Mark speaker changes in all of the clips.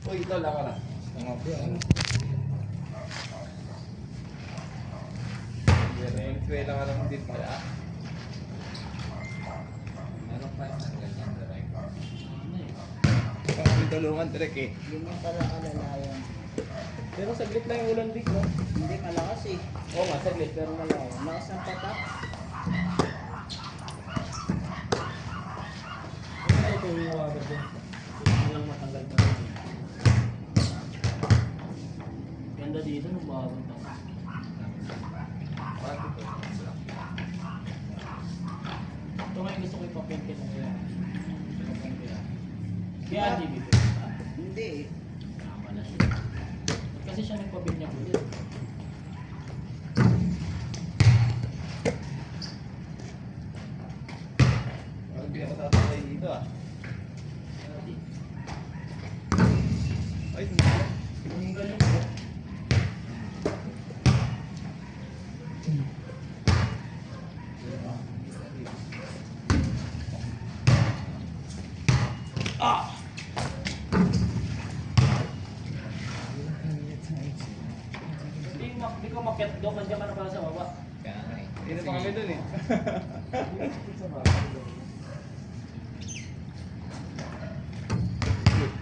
Speaker 1: Uy, ito lang na. Tama po yan. Eskwela ka lang din pala. Meron pa yung ganyan direct. Parang may tulungan direct eh.
Speaker 2: Ganyan pala kalalayan.
Speaker 3: Pero saglit lang yung ulan big, no?
Speaker 2: Hindi malakas eh.
Speaker 3: Oo nga, saglit, pero malakas.
Speaker 2: Malakas ng patak.
Speaker 3: Ano ito yung water din? Ito lang matanggal pa rin. Ganda dito nung bagong tanggal.
Speaker 1: Bakit ito?
Speaker 3: Ito nga yung gusto ko ipapinti na kaya. Kaya RGB ko.
Speaker 2: Hindi eh.
Speaker 3: Tama na siya. Kasi siya nagpabinyag ulit.
Speaker 1: Parang pinakatatay dito ah. Ay,
Speaker 3: Ang galing ko. Ah! Hindi ko makiat doon, nandiyan ka na pala sa baba.
Speaker 1: kaya nga eh. Hindi na pa kami dun eh.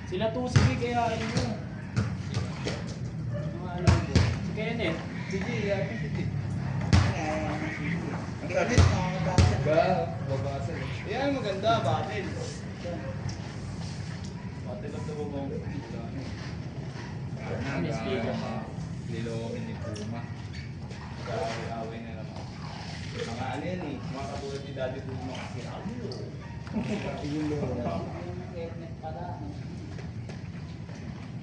Speaker 3: Sila to sige kaya ano mo. Mga alam mo. Si Kenneth.
Speaker 1: Sige, yakin sige.
Speaker 2: Kaya nakakabasa na.
Speaker 1: Babasal eh. Yan, maganda, batil. Batil ang tababong. Lilawin ni Puma. Mag-aaway-aaway na naman. Mga ano yan eh, mga katulad ni Daddy Puma kasi ano.
Speaker 2: Helmet pala.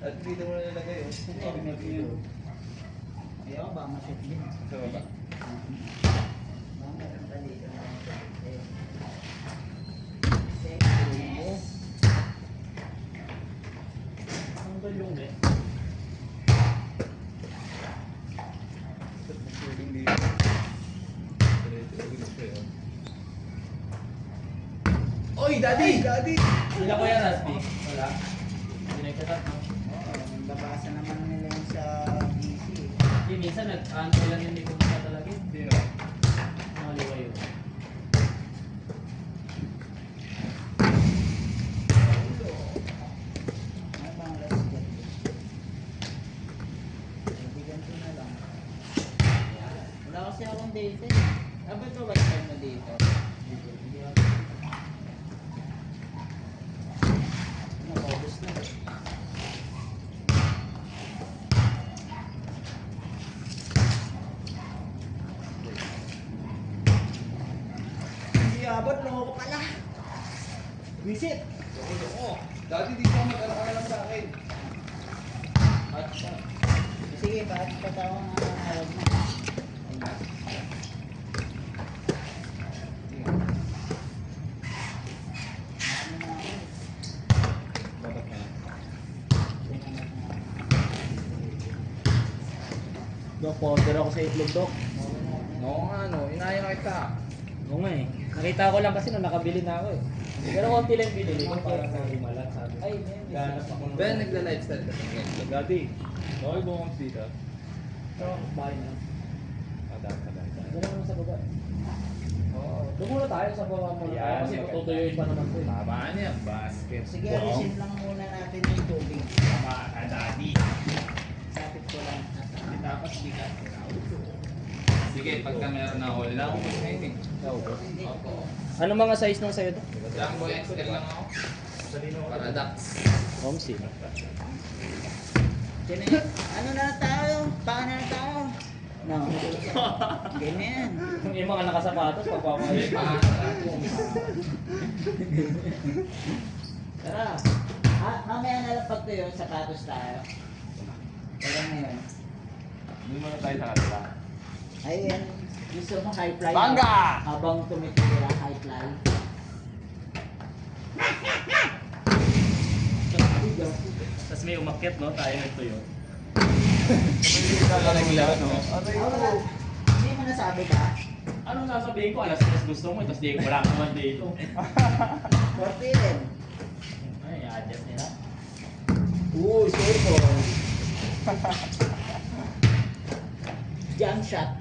Speaker 1: At dito mo na nilagay oh.
Speaker 2: Helmet yun. Ayaw ba masip din?
Speaker 1: Sa baba.
Speaker 2: Mamaya pa dito.
Speaker 3: Ang galong eh.
Speaker 1: Pwedeng dito. Oy, Daddy! Daddy!
Speaker 3: Sila ko yan, Raspi. Wala. Hindi nagkatat, no?
Speaker 2: Oo, nababasa naman nila yung sa DC eh.
Speaker 3: Hindi, minsan nag-answer lang yung hindi ko muna talaga.
Speaker 1: Hindi na.
Speaker 3: Nakaliwa yun.
Speaker 2: Ano bang last step? Hindi ganito na lang. Wala kasi akong data eh. Aba ito ba time na dito? Nakobos na. Hindi abot, loko pala. Visit!
Speaker 1: Loko. Daddy, dito ka mag-alala ka lang sa akin.
Speaker 2: At, sige, bakit patawang harap mo? Ano na ako?
Speaker 1: Bakit na?
Speaker 3: Dok, order ako sa itlog, Dok.
Speaker 1: Oo nga no, inaya kita.
Speaker 3: Oo nga eh. Nakita ko lang kasi nung nakabili na ako eh. Pero konti lang binili ko para sa limalan sabi.
Speaker 2: Ay,
Speaker 3: Ganap ako ng...
Speaker 1: Ben, nagla-lifestyle ka sa Daddy, okay ba kung dito?
Speaker 3: So, bahay na.
Speaker 1: Kadang.
Speaker 3: Ganun naman sa baba.
Speaker 1: Oo.
Speaker 3: Doon muna tayo sa baba muna tayo kasi
Speaker 1: Yan.
Speaker 3: patutuyuin pa naman ko eh.
Speaker 1: Tama niya, basket.
Speaker 2: sige, alisin lang muna natin yung tubig.
Speaker 1: Tama ka, Daddy.
Speaker 2: Sapit ko lang.
Speaker 1: Tapos di ka. Sige, pagka meron na ako, lang ako mag-training.
Speaker 2: Hindi.
Speaker 3: Ano mga size nung sa'yo to?
Speaker 1: Jumbo XL lang ako. Paradox.
Speaker 3: Homsi.
Speaker 2: Ano na tayo? Paano na tayo? No. Ganyan.
Speaker 3: Yung mga nakasapatos, pagpapahali.
Speaker 2: Tara. Mamaya na lang pag tuyo, sapatos tayo. Tara ngayon.
Speaker 1: Hindi mo na tayo sa kanila.
Speaker 2: Ayan. Gusto mo high fly?
Speaker 1: Bangga!
Speaker 2: Habang tumitira, high fly.
Speaker 3: Tapos may umakyat, no? Tayo nagtuyo.
Speaker 2: Hindi mo nasabi ba?
Speaker 3: Anong sasabihin ko? Alas 3 gusto mo, tapos di wala ka naman dito.
Speaker 2: 40 rin.
Speaker 3: Ay, i-adjust nila.
Speaker 2: Super. Jump shot.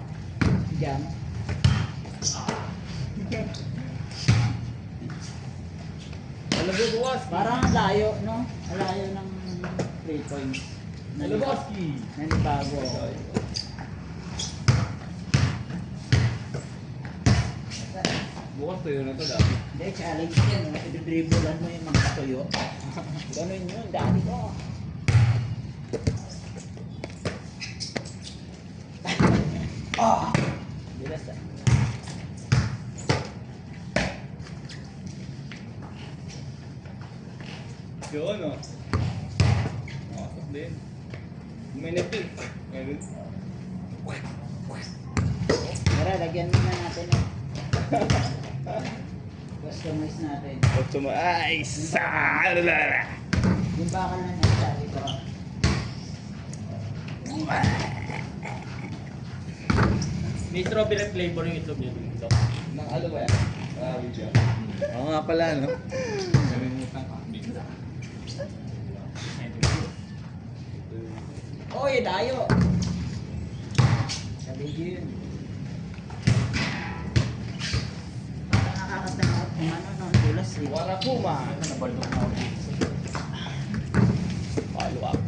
Speaker 2: Jump.
Speaker 1: Alam mo, buwas.
Speaker 2: Parang ang layo, no? Ang layo ng 3 points.
Speaker 3: Luboski!
Speaker 2: Nanibago.
Speaker 1: Bukas tayo na to dati.
Speaker 2: Hindi, challenge yan. No? Ididribblean mo yung mga tuyo. Ganun yun, dati ko. Ah! Bilas ah.
Speaker 1: Yun, oh. Nakasok din. Minute eh. Ngayon.
Speaker 2: Tara, lagyan muna natin eh. Customize natin.
Speaker 1: Ay, sa!
Speaker 2: Yung bakal na nasa ito.
Speaker 3: May strawberry flavor yung itlog niya dito.
Speaker 1: Nang ano ba yan? Marawid siya. Oo nga pala, no? Nalimutan ka. Bigla.
Speaker 2: Oy, dayo! Sabi yun. Parang nakakatakot kung ano, no? Dulas eh.
Speaker 1: Wala po, ma.
Speaker 3: Nabaldok na ako dito. Follow up.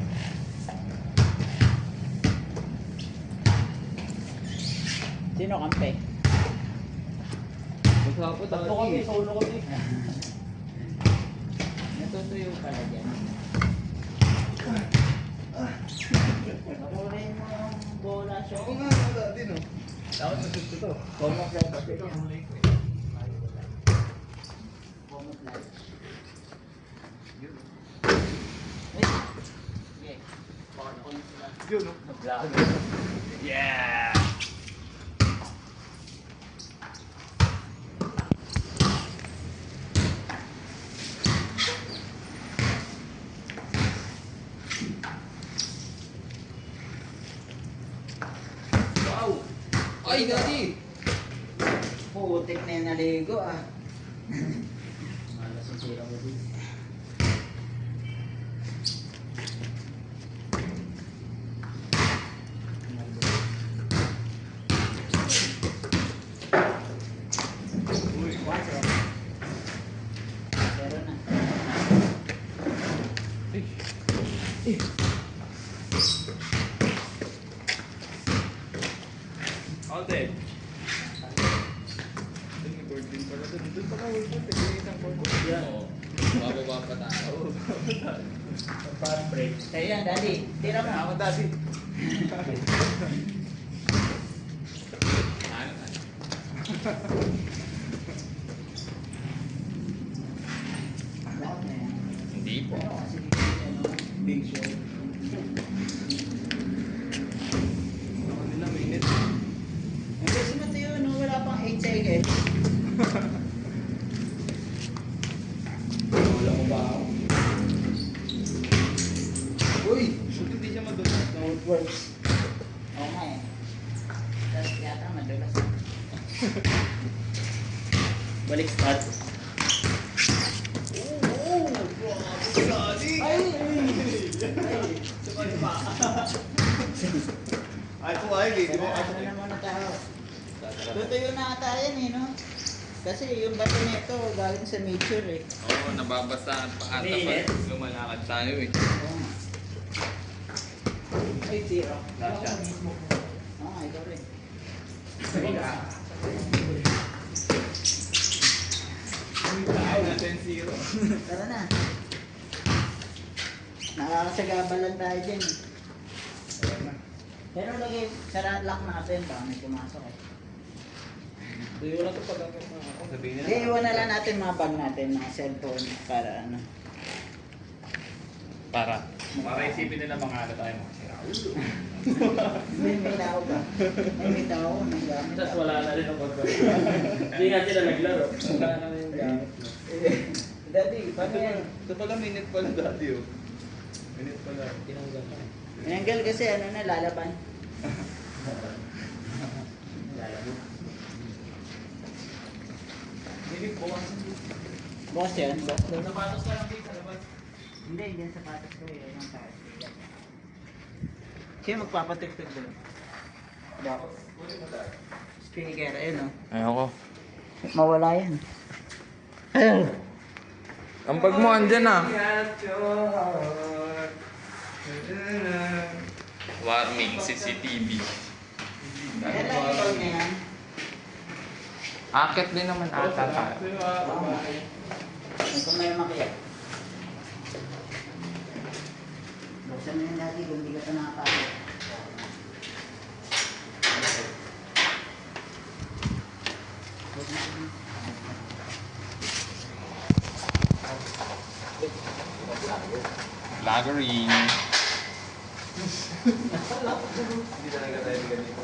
Speaker 2: Sino kampe?
Speaker 1: Magsapo tayo.
Speaker 3: Tatlo kami, solo kami.
Speaker 2: Natutuyo pala dyan. Nakurin mo yung bola siya.
Speaker 1: Oo nga, wala din, oh.
Speaker 3: Dapat nasip ko to.
Speaker 2: Komok lang kasi ito. Komok lang. Ay! Okay. Baka na ko na sila.
Speaker 1: Yun, oh.
Speaker 3: Naglaan.
Speaker 1: Yeah! Wow! Ay, gani!
Speaker 2: Putik na yung naligo ah.
Speaker 3: Malas ang sira mo dito.
Speaker 1: Uy,
Speaker 2: Watch oh. Pero na.
Speaker 1: Haunted. Doon may board din pala doon. Doon pala may board. May isang board.
Speaker 3: Yan.
Speaker 1: Oo. Bababa pa tayo.
Speaker 3: Parang break.
Speaker 2: Kaya yan, daddy. Tira mo.
Speaker 1: Ako dati. Ano na?
Speaker 2: Lahat na yan.
Speaker 1: Hindi po.
Speaker 2: Pero kasi ano, big show.
Speaker 1: Ako nila minute.
Speaker 2: Hindi, sumatayo, no? Wala pang 8 seconds.
Speaker 1: Wala mo ba ako? Uy! Shoot, hindi siya madulas.
Speaker 2: No, it works. Oo nga eh. Tapos yata madulas.
Speaker 3: Balik start.
Speaker 1: Oo! Grabe! Sali!
Speaker 2: Ay!
Speaker 1: Sabay pa! Ay, po ay, hindi mo
Speaker 2: Tara, ano na muna tayo. Tutuyo na ata yan eh, no? Kasi yung bato nito galing sa nature eh.
Speaker 1: Oo, nababasa pa ata
Speaker 3: Minute.
Speaker 1: pag lumalakad tayo eh.
Speaker 2: Oo nga. Ay, zero.
Speaker 1: Last shot.
Speaker 2: Oo, ikaw rin.
Speaker 1: Ay, natin zero.
Speaker 2: Tara na. Nakakasagabalan tayo dyan eh. Pero lagay, sara lock natin, baka may pumasok eh.
Speaker 3: Tuyo na ito pag ako.
Speaker 1: Sabihin
Speaker 2: Hindi, iwan na lang natin mga bag natin, mga cellphone, para ano.
Speaker 3: Para isipin nila mga ano tayo mga sira.
Speaker 2: May tao ba? May tao, may gamit.
Speaker 3: Tapos wala na rin ang pagkakas. Hindi nga sila naglaro. Wala na yung gamit.
Speaker 2: Daddy, paano yan?
Speaker 1: Ito pala minute pala dati oh. Minute pala.
Speaker 3: Tinanggal ka.
Speaker 2: Tinanggal kasi ano na, lalaban.
Speaker 3: Lalabo.
Speaker 1: Minute po kasi.
Speaker 2: Boss yan, boss.
Speaker 3: Napatos ka lang dito sa labas.
Speaker 2: Hindi, dyan sapatos ko yun. Yung taas. Sino magpapatiktik doon? Ako. Speaker, ayun o.
Speaker 4: Ayoko.
Speaker 2: Mawala yan.
Speaker 4: Ang bag mo andyan ah. Warning CCTV.
Speaker 2: Yan lang ikaw na yan.
Speaker 4: Akit din naman ata tayo.
Speaker 2: Kung may makiyak. Buksan mo yung dati kung hindi ka pa nakapasok.
Speaker 4: Lagering.
Speaker 1: Hindi talaga tayo ganito.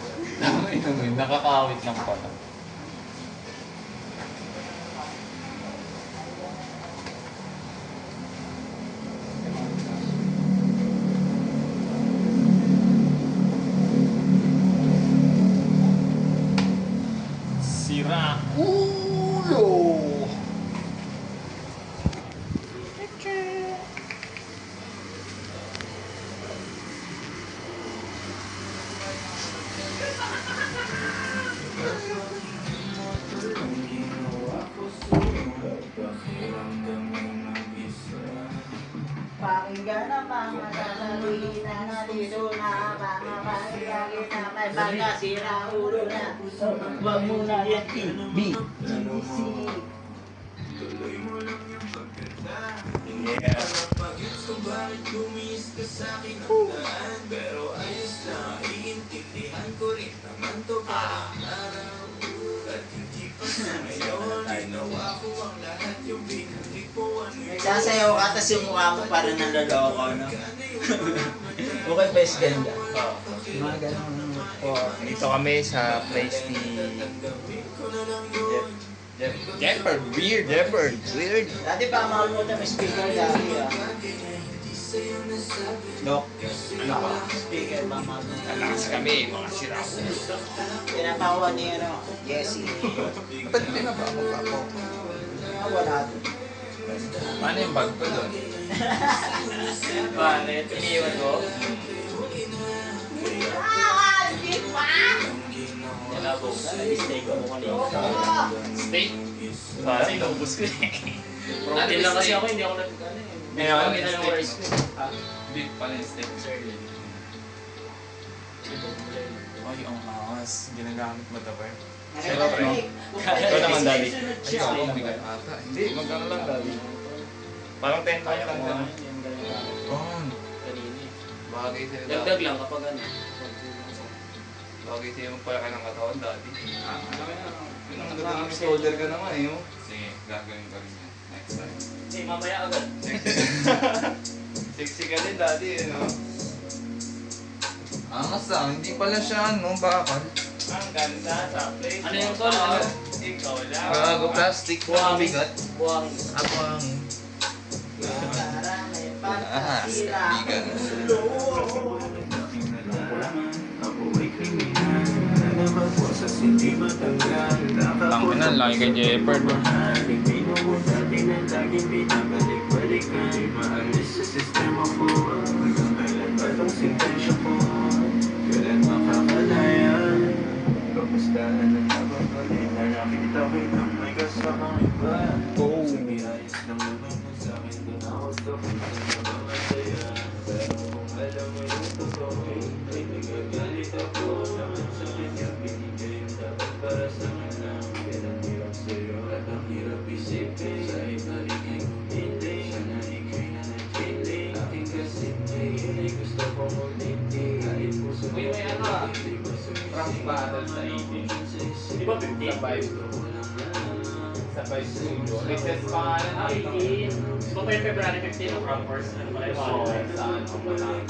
Speaker 4: Nakakawit lang pala. Sira ulo.
Speaker 2: Pakinggan ang mga sasabihin na dito na mga pakinggan na may bangga sira ulo na. Huwag mo na yan B.
Speaker 4: Yeah.
Speaker 2: Nagsasayaw ka, tas yung mukha mo parang naloloko, no? Okay, best ganda. Mga ganun.
Speaker 4: Dito kami sa place ni Jeopard. Weird.
Speaker 2: Dati pa makalimutan may speaker dati, ah.
Speaker 4: Dok,
Speaker 2: Ano ka? Speaker pa makalimutan.
Speaker 4: alakas kami, mga sira ulo.
Speaker 2: Pinapakuha ni, ano, Jessie.
Speaker 4: Ba't di na ba ako kako?
Speaker 2: Wala.
Speaker 4: Paano yung bag ko doon?
Speaker 3: Bakit? Iniwan ko? Nalabo ka. Na-mistake ko kanina.
Speaker 4: Steak?
Speaker 3: Parang inubos ko eh. Protein lang kasi ako, hindi ako nag-ano eh.
Speaker 4: Ngayon,
Speaker 3: Hindi na yung rice ko eh.
Speaker 4: Beef pala yung steak. Ay, ang angas. Ginagamit mo ito, pre. Pero, pre. Ikaw naman, daddy. Ay, ako, bigat ata. Hindi, magkano lang, daddy. Parang 10 pounds lang din. Oh,
Speaker 3: Kanina eh.
Speaker 4: bagay sa'yo,
Speaker 3: Dagdag
Speaker 4: daddy.
Speaker 3: lang kapag ano.
Speaker 4: Bagay sa'yo magpalaki ng katawan, daddy.
Speaker 1: Ang shoulder ka naman eh. Oh.
Speaker 4: Sige, gagawin ko rin yan. Next time.
Speaker 3: Hindi, mamaya agad.
Speaker 1: Sexy ka din dati eh, no?
Speaker 4: Angas ah, hindi pala siya ano, bakal.
Speaker 1: Ang ganda sa place.
Speaker 3: Ano yung tol? Ano?
Speaker 1: Ikaw lang.
Speaker 4: Gago plastic,
Speaker 3: Buhangin.
Speaker 4: bigat.
Speaker 3: Buhangin.
Speaker 4: Ako ang... Ah, bigat. Tangkinan, lagi kay Jeopard.
Speaker 1: Uy, may ano ah. Rock battle sa 18. Di ba 50? Sa Vice Studio. Sa Vice Studio. Recess pa nga na
Speaker 3: Ay,
Speaker 1: natin.
Speaker 3: di ba pa yung February 15 ng Frankfurt? Ano pala yung
Speaker 1: Oo,
Speaker 3: mga
Speaker 1: saan ang malaki.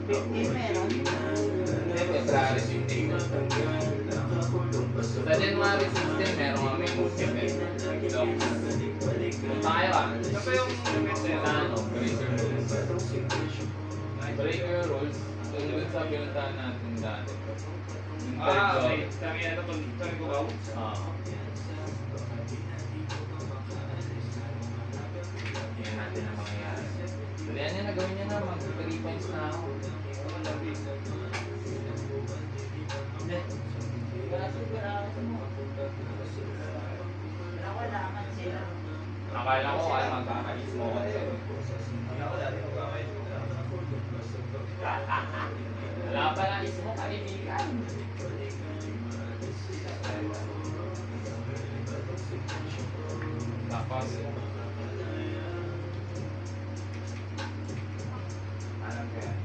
Speaker 2: 15 meron.
Speaker 1: Hindi, February 15. Sa January 16, meron kami movie event. Punta kayo ah. Ano pa yung event na ano? Breaker Rules. Doon sa pinuntahan natin dati. Okay. Kami ano kami ko Tingnan natin ang mangyayari. Kala ko kaya magkakalis mo ako. Wala pa lang is mo kaibigan. Tapos, alam ko yan.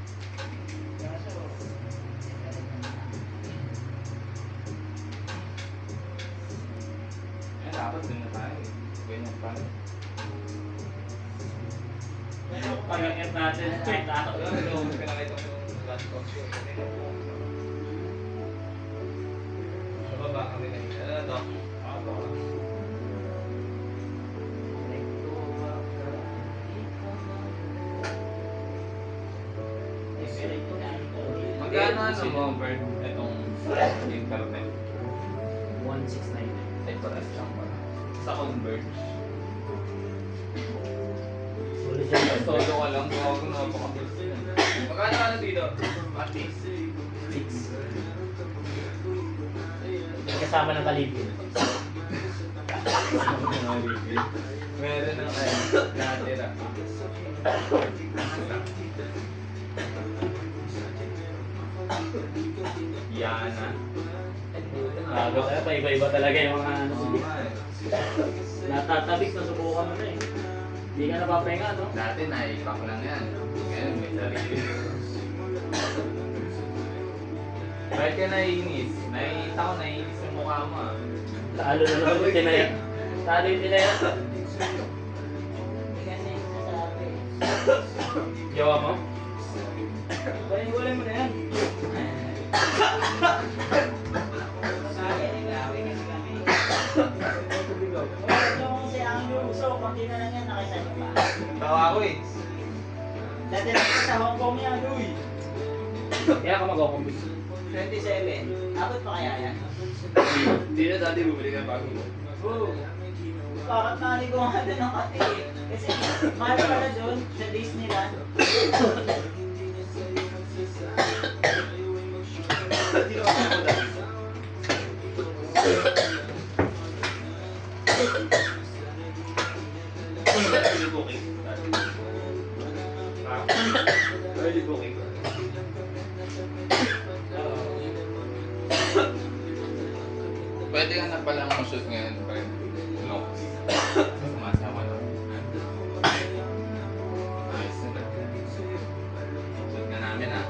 Speaker 1: Eh, dapat dun na tayo eh. Ganyan pa.
Speaker 2: Pag-ingat natin. Wait, ako.
Speaker 1: Sa baba kami na yun. Ano to? Magkano ano mo, Bert? Itong internet?
Speaker 3: 1699.
Speaker 1: Ay, paras lang pala. Sa Converge.
Speaker 3: Sulit yan.
Speaker 1: Solo ka lang, gawa ko napakabilis yun. Magkano ano dito? At least.
Speaker 3: 6. Kasama ng kalipin.
Speaker 1: Meron ng ano, natira. Yana.
Speaker 3: Iba-iba talaga yung mga ano.
Speaker 1: Oo nga eh.
Speaker 3: Natatabik na subukan mo na eh. Hindi ka napapahinga, no?
Speaker 1: Dati naipak lang yan. Ngayon may sarili. Bakit ka naiinis? Nakikita ko naiinis yung mukha mo ah.
Speaker 3: Lalo na naman yung tinaya. Talo yung tinaya.
Speaker 2: Kasi nasabi.
Speaker 1: Yawa mo?
Speaker 3: Walay mo na yan.
Speaker 2: Kaya nilawin kasi kami. Yung kasi ang uso, konti na lang yan, nakita niyo ba?
Speaker 1: Tawa ako eh.
Speaker 2: Dati nakita sa Hong Kong yan, uy.
Speaker 3: Kaya ka mag-compute.
Speaker 2: 27. Abot pa kaya yan?
Speaker 1: Hindi na dati bumili ng bago mo.
Speaker 2: Oo. Bakit naliguan doon ng kati eh? Kasi mahal pala doon sa Disneyland.
Speaker 1: Hindi ko ako dati. Early booking. Early booking. Pwede ka na palang mashoot ngayon, friend. No. Sumasama na. Ayos na. Shoot ka namin ah.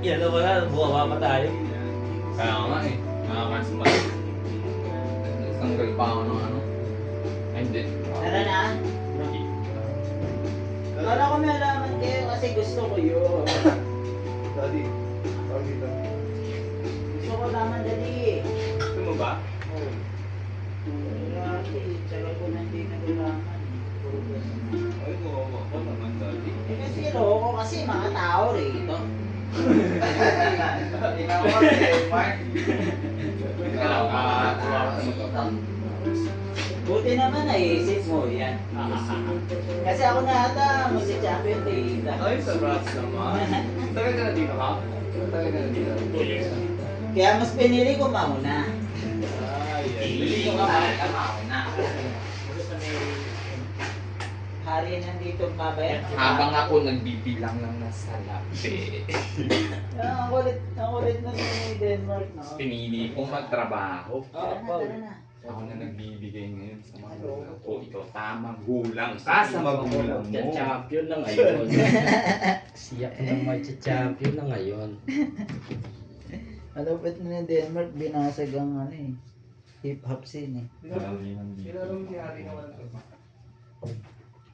Speaker 3: Yan na wala, buka pa tayo.
Speaker 1: Kaya nga eh. Nakakasma. Tanggal pa ako ng ano. Ay, hindi.
Speaker 2: Tara na. Wala ko may alaman kayo kasi gusto ko yun.
Speaker 1: Daddy, tawag dito.
Speaker 2: Gusto ko naman dali.
Speaker 1: Gusto mo ba?
Speaker 2: Oo. Grabe, tagal ko na hindi nagulaman.
Speaker 1: Ay, ko ako naman, Daddy.
Speaker 2: Eh kasi loko kasi mga tao rito.
Speaker 1: Ikaw kasi, Mark. Ikaw ka.
Speaker 2: Buti naman naisip mo yan. Kasi ako na ata magsa-champion dito.
Speaker 1: Ay, sa Rats naman. Tagal ka na dito ka? Tagal ka na dito.
Speaker 3: 2 years na.
Speaker 2: Kaya mas pinili ko mauna.
Speaker 1: Ay, bili ko ka
Speaker 2: Talaga mauna. Hari nandito babayan.
Speaker 4: Habang ako nagbibilang lang ng salapi.
Speaker 2: Ang kulit na ni Denmark, no?
Speaker 4: Pinili ko magtrabaho.
Speaker 2: Tara na, tara na.
Speaker 4: Ako na nagbibigay ngayon sa mga magulang ko. Ikaw tamang hulang ka sa magulang mo.
Speaker 5: Champion na ngayon. Siyak na may champion na ngayon.
Speaker 2: Malapit na ni Denmark, binasag ang ano eh. Hip-hop scene eh.
Speaker 4: Marami nang dito.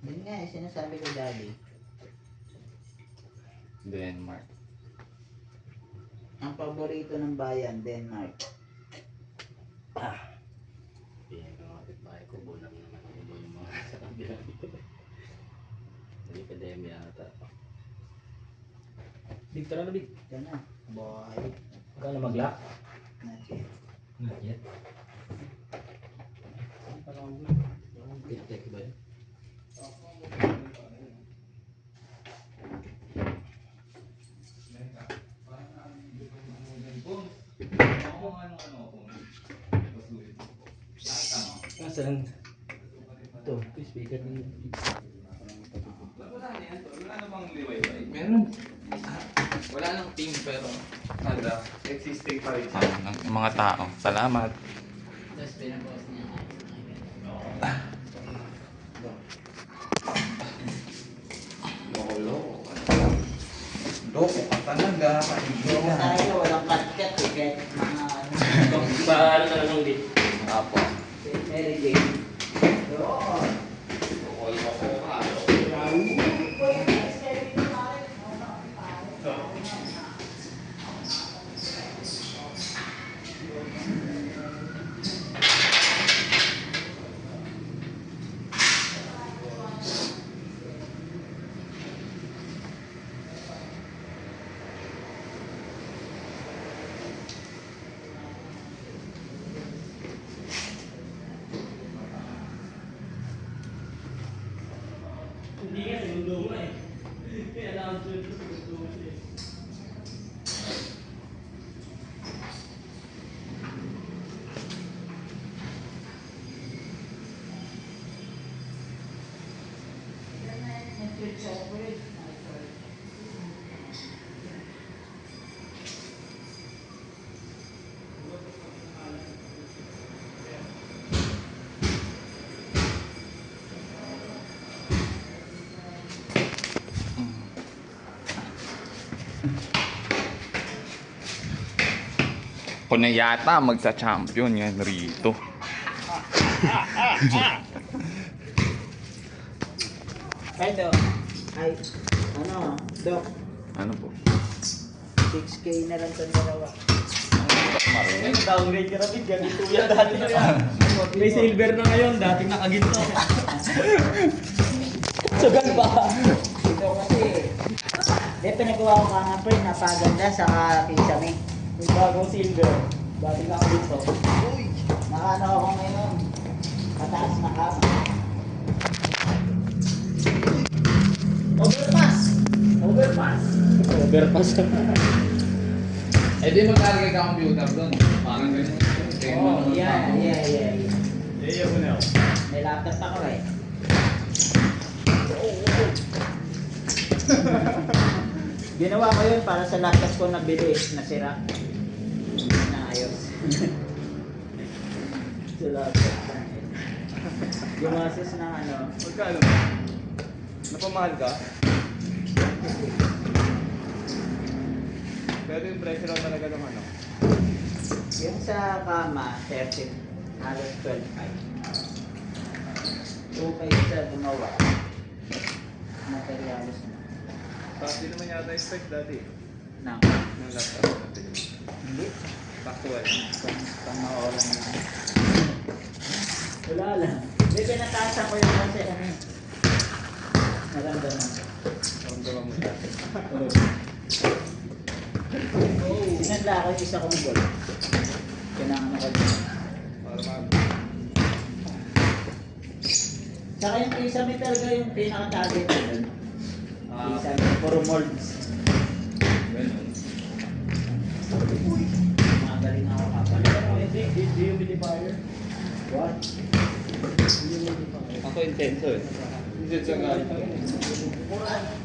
Speaker 2: Yun nga eh, sinasabi ko daddy.
Speaker 4: Denmark.
Speaker 2: Ang paborito ng bayan, Denmark.
Speaker 5: Yan ang kapitbahay ko. Bulang naman ako yung mga sa kabila. Hindi pandemya ata.
Speaker 3: Big, tara na big.
Speaker 2: Yan na. Boy.
Speaker 3: Ikaw na mag-lock.
Speaker 2: Not yet.
Speaker 5: Not yet. Tintek ba yun? Nasaan? Ito, speaker ng
Speaker 4: Wala namang liwayway. Meron. Wala nang team pero nada.
Speaker 1: Existing pa rin.
Speaker 4: Yung mga tao. Salamat.
Speaker 2: Tapos pinapost niya.
Speaker 4: Loko ka talaga.
Speaker 2: Kaya tayo, walang cut-cut eh. Kahit mga ano.
Speaker 3: Sa ano na lang din.
Speaker 4: Apo.
Speaker 2: Mary Jane. Oo.
Speaker 3: Hindi nga, sinundumo eh. Kaya lang ang sinundumo siya.
Speaker 4: Ako na yata magsa-champion yan rito.
Speaker 2: Ay, Doc. Ay, ano, Doc.
Speaker 4: Ano po?
Speaker 2: 6K na lang itong dalawa.
Speaker 3: Downgrade ka na big, ganito yan dati. May silver na ngayon, dating nakaginto. Sugan pa.
Speaker 2: Ito kasi, pinagawa ko nga pa rin, napaganda sa kisame.
Speaker 3: May bagong silver, dating nakaginto.
Speaker 2: Uy! Nakano ako ngayon. Mataas na kama. Overpass!
Speaker 3: Overpass. Overpass.
Speaker 1: Eh di maglalagay ka computer doon. Parang ganyan.
Speaker 2: Oh, yeah.
Speaker 3: Iya mo na.
Speaker 2: May laptop ako eh. Ginawa ko yun para sa laptop ko nabili, nasira. Hindi na ayos. Sa laptop ko. Yung asus na ano.
Speaker 4: Magkano? Napamahal ka? Pero yung presyo lang talaga ng ano?
Speaker 2: Yung sa kama, 13, halos 12.5. 2.5 sa gumawa. Materialis na.
Speaker 4: Tapos din naman yata yung spec dati.
Speaker 2: Na.
Speaker 4: Ng laptop natin.
Speaker 2: Hindi.
Speaker 4: Factual.
Speaker 2: Panooran na. Wala lang. May pinatasan ko yung kasi ano. Maganda na.
Speaker 4: Ramdaman mo dati.
Speaker 2: Sinadla ako yung isa kong goal. Kailangan ako dyan.
Speaker 4: Para mag...
Speaker 2: Saka yung kisame talaga yung pinaka-target ko dun. Kisame, puro molds.
Speaker 4: Ganun.
Speaker 2: Magaling ako kapal.
Speaker 3: Dehumidifier.
Speaker 2: What?
Speaker 4: Ako intenso eh. Intenso nga.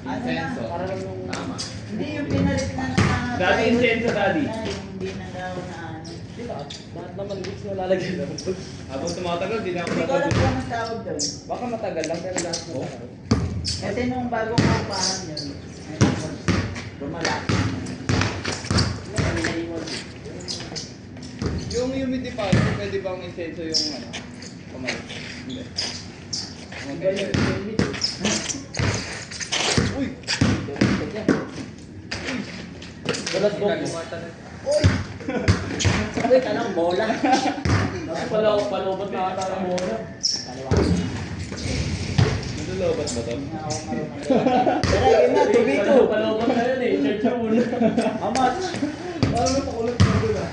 Speaker 2: Ano na?
Speaker 3: Para lang yung...
Speaker 1: Tama.
Speaker 2: Hindi yung pinalit na na...
Speaker 3: Dati intenso, daddy.
Speaker 2: Hindi na daw na ano.
Speaker 3: Di ba? Lahat naman bits na lalagyan ng books.
Speaker 4: Habang tumatagal, di na ako
Speaker 2: Hindi ko alam kung anong tawag doon.
Speaker 3: Baka matagal lang pero lahat na tayo.
Speaker 2: Kasi nung bagong kaupahan yun, ay lumalaki.
Speaker 4: Yung humidifier, pwede bang intenso yung ano? Kamay? Hindi.
Speaker 3: Iba yung limit.
Speaker 4: Uy!
Speaker 3: Balat book.
Speaker 2: Sabi ka lang, bola.
Speaker 3: Tapos pala ako palobot na ata ng muna.
Speaker 4: Nilolobat ba to?
Speaker 2: Pero yun na, tubito.
Speaker 3: Palobot na yun eh. Church na muna.
Speaker 2: How much?
Speaker 3: Parang may pakulot na doon ah.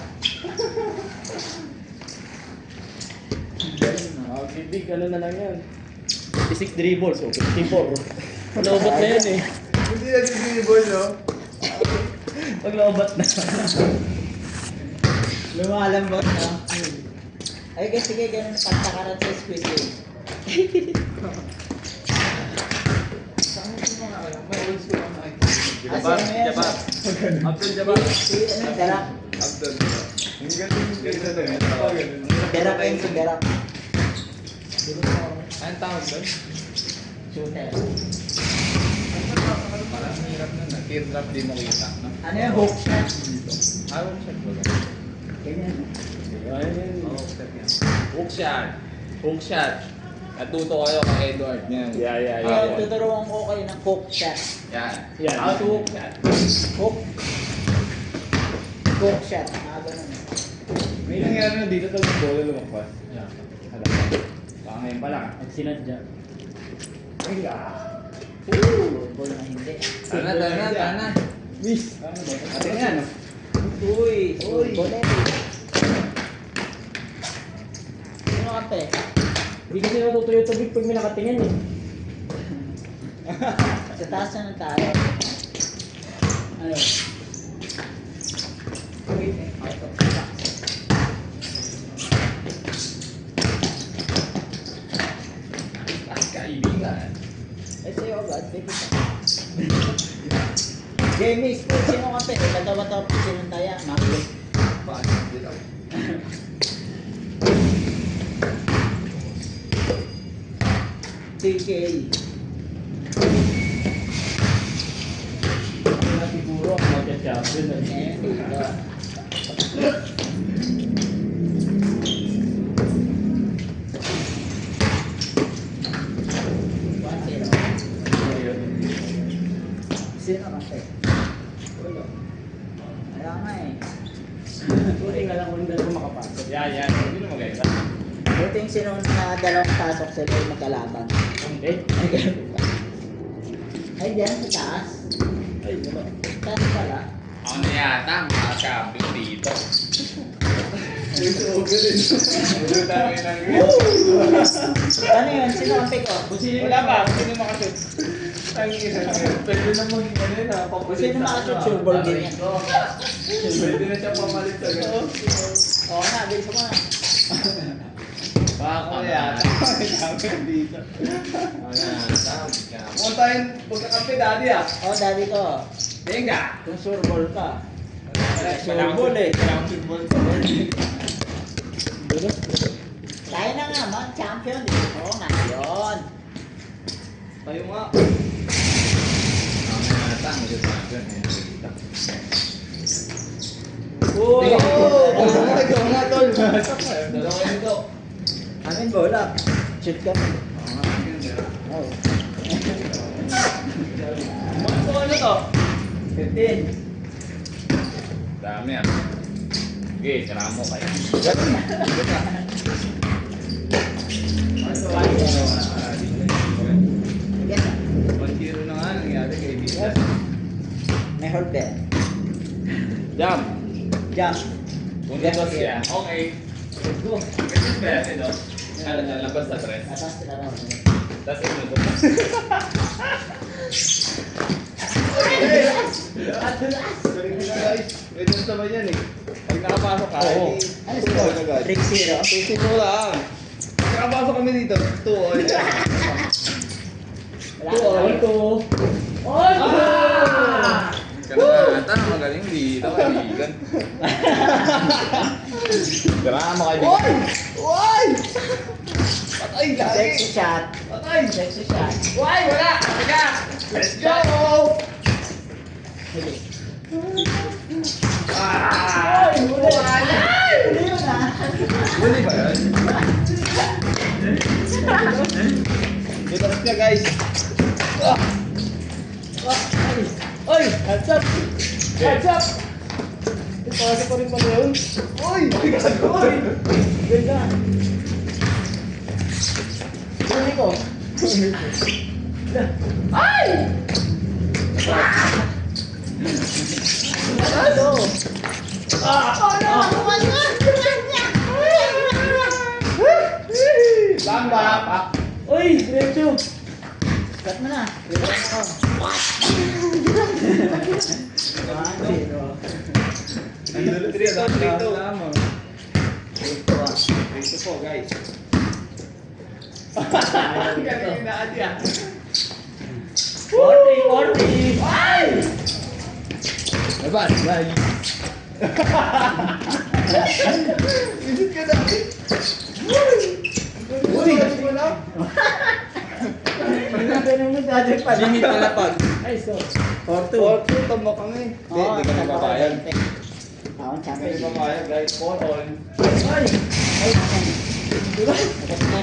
Speaker 3: Big ano na lang yan. 56 dribbles, so 54. Palobot na yun eh.
Speaker 4: Hindi na dribble, no?
Speaker 3: Pag lobat na.
Speaker 2: Lumalambot na. Ay, sige, ganun pagtakaran sa Squid Game.
Speaker 1: May old school ang nakikita.
Speaker 2: Jabat, Jabat.
Speaker 1: Abdul Jabat.
Speaker 2: Si, ano, Darak.
Speaker 1: Abdul Jabat. Ang galing
Speaker 2: Darak ayun si Darak.
Speaker 1: Anong tawag doon?
Speaker 2: Shooter.
Speaker 1: Parang hirap na na. Teardrop din nakita. No?
Speaker 2: Ano yung hook shot?
Speaker 1: Hook shot ba?
Speaker 2: Ganyan.
Speaker 1: Hook shot. Hook shot. Natuto kayo kay Edward. Yan.
Speaker 2: Kaya tuturuan ko kayo ng hook shot.
Speaker 1: Yan.
Speaker 3: Yan.
Speaker 1: How to hook shot.
Speaker 2: Hook. Hook shot. Ganun.
Speaker 1: May nangyari na dito talagang bola lumagpas.
Speaker 3: Yeah.
Speaker 1: Baka ngayon pa lang.
Speaker 3: Pag sinadya.
Speaker 1: Ay,
Speaker 2: Ball na hindi.
Speaker 1: Tana. Miss. Ano ba? Atin yan.
Speaker 2: Uy. Bolet. Sino kante?
Speaker 3: Hindi kasi natutuyo tubig pag may nakatingin eh.
Speaker 2: Sa taas na ng tayo. Ano? Wait, ito.
Speaker 1: Kaibigan.
Speaker 2: Ay, sa'yo agad. Baby ka. Jamie, sino kante? Natawa-tawa po sinantaya. Maklik.
Speaker 1: Bakit dito?
Speaker 2: TK.
Speaker 3: Na siguro ako magka-champion na
Speaker 2: Eh, dito. Sino kante? Ulo. Kaya nga eh.
Speaker 3: Buti nga lang kung hindi na makapasok.
Speaker 1: Yan. Hindi na maganda.
Speaker 2: Buti yung sino na dalawang pasok sila yung magkalaban.
Speaker 3: Hindi.
Speaker 2: Ay, ganun ba? Ay, dyan sa taas.
Speaker 3: Ay, wala.
Speaker 2: Taas pala.
Speaker 1: Ako na yata, makaka-champion dito. Ulo tayo ng
Speaker 2: Ano yun? Sino ang pick up?
Speaker 1: Wala ba? Sino makashoot? Ang ina. Pwede na mo ano yun ha?
Speaker 2: Sino makashoot? Sureball din yan.
Speaker 1: Pwede na siya pamalit sa gano'n.
Speaker 2: Oo nga, bilis mo na.
Speaker 1: Baka yata. Champion dito. Kung tayong pagkakampi daddy ah.
Speaker 2: Oo, daddy ko.
Speaker 1: Venga!
Speaker 2: Kung sureball ka.
Speaker 1: Sureball eh. Kailangan sureball.
Speaker 2: Tayo na nga, man. Champion. Oo nga, yun.
Speaker 1: Tayo nga.
Speaker 2: Uy!
Speaker 1: Ikaw nga tol. Dalawa nito.
Speaker 2: Amin bola. Shoot ka. Oo.
Speaker 1: Ano to?
Speaker 2: 15.
Speaker 1: Dami ah. Okay, sarang mo kayo.
Speaker 2: Yes.
Speaker 1: 1-0 na nga nangyari kay Bita.
Speaker 2: May hold din.
Speaker 1: Jump!
Speaker 2: Jump.
Speaker 1: Punta dos siya. Okay.
Speaker 2: Let's go.
Speaker 1: Kasi pwede dos. Ano na, labas sa tres.
Speaker 2: Atas sila na.
Speaker 1: Tapos ino to.
Speaker 2: Adulas.
Speaker 1: Guys, pwede na sabay yan eh. Pag nakapasok ka,
Speaker 3: Oo.
Speaker 2: Ano score? 3-0.
Speaker 1: Susunod mo lang. Pag nakapasok kami dito, 2-0.
Speaker 2: Wala.
Speaker 3: 2-2.
Speaker 1: Kanangatan, magaling dito, kaibigan. Kailangan mo kaibigan. Oy! Patay lagi!
Speaker 2: Sexy shot.
Speaker 1: Patay!
Speaker 2: Sexy shot.
Speaker 1: Why? Wala! Teka! Let's go!
Speaker 2: Huli.
Speaker 1: Ah!
Speaker 2: Huli yun ah.
Speaker 1: Huli ba yun? Dito na siya guys.
Speaker 3: Oy! Heads up! Heads up! Ipasa ko rin pala yun.
Speaker 1: Uy! Gago!
Speaker 3: Ganda.
Speaker 2: Huli ko.
Speaker 3: Ay!
Speaker 2: Ano?
Speaker 1: Lamba!
Speaker 3: Uy! Diretso!
Speaker 2: Cut mo na. Relax ako. 1-0.
Speaker 1: Ang dulo 3-2.
Speaker 2: Ito ah.
Speaker 1: Ito po, guys. Galing na ati ah.
Speaker 3: 40! Ay!
Speaker 1: Diba? Bye. Visit ka na. Uy! Wala. Limit na lapag.
Speaker 3: Ay, so.
Speaker 1: 4-2, tamo kami. Hindi ka nagbabayad.
Speaker 2: Oo,
Speaker 1: Hindi ka
Speaker 2: champion.
Speaker 1: nagbabayad, guys. 4-all.
Speaker 3: Ay!